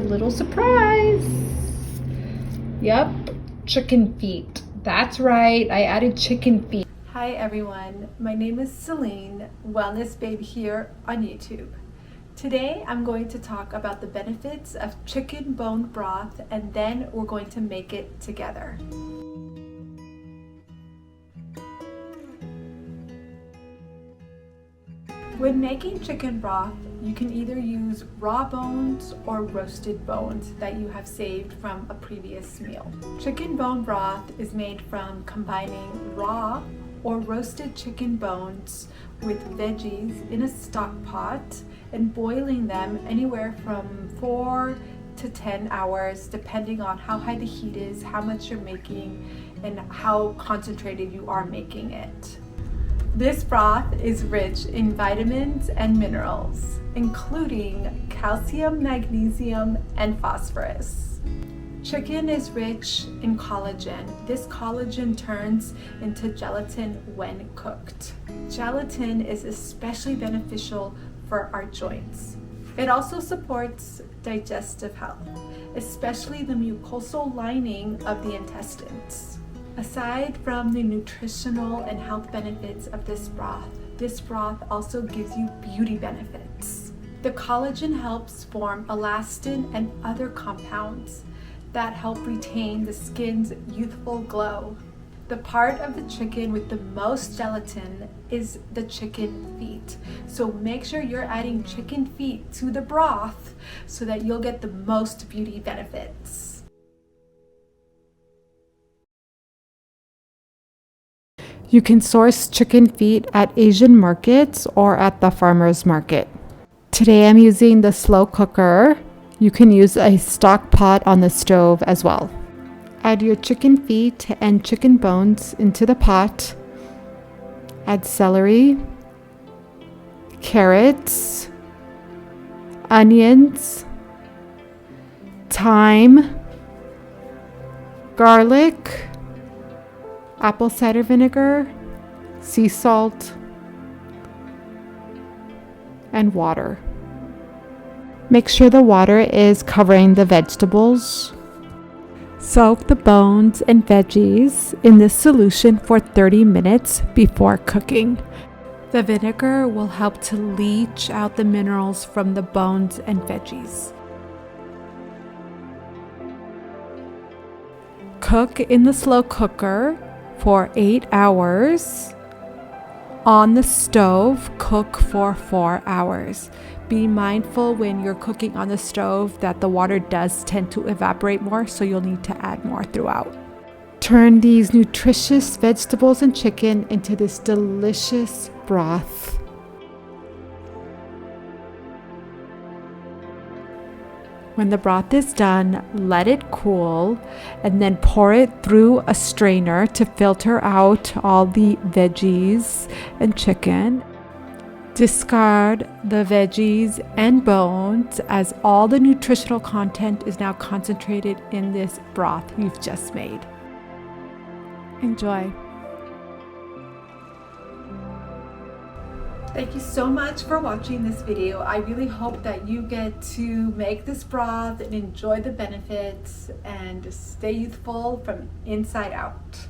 Little surprise. Yep, chicken feet. That's right, I added chicken feet. Hi everyone, my name is Celine, Wellness Babe here on YouTube. Today I'm going to talk about the benefits of chicken bone broth, and then we're going to make it together. When making chicken broth, you can either use raw bones or roasted bones that you have saved from a previous meal. Chicken bone broth is made from combining raw or roasted chicken bones with veggies in a stock pot and boiling them anywhere from 4 to 10 hours depending on how high the heat is, how much you're making, and how concentrated you are making it. This broth is rich in vitamins and minerals, including calcium, magnesium, and phosphorus. Chicken is rich in collagen. This collagen turns into gelatin when cooked. Gelatin is especially beneficial for our joints. It also supports digestive health, especially the mucosal lining of the intestines. Aside from the nutritional and health benefits of this broth also gives you beauty benefits. The collagen helps form elastin and other compounds that help retain the skin's youthful glow. The part of the chicken with the most gelatin is the chicken feet. So make sure you're adding chicken feet to the broth so that you'll get the most beauty benefits. You can source chicken feet at Asian markets or at the farmer's market. Today I'm using the slow cooker. You can use a stock pot on the stove as well. Add your chicken feet and chicken bones into the pot. Add celery, carrots, onions, thyme, garlic, apple cider vinegar, sea salt, and water. Make sure the water is covering the vegetables. Soak the bones and veggies in this solution for 30 minutes before cooking. The vinegar will help to leach out the minerals from the bones and veggies. Cook in the slow cooker for 8 hours. On the stove, cook for 4 hours. Be mindful when you're cooking on the stove that the water does tend to evaporate more, so you'll need to add more throughout. Turn these nutritious vegetables and chicken into this delicious broth. When the broth is done, let it cool and then pour it through a strainer to filter out all the veggies and chicken. Discard the veggies and bones as all the nutritional content is now concentrated in this broth you've just made. Enjoy. Thank you so much for watching this video. I really hope that you get to make this broth and enjoy the benefits and stay youthful from inside out.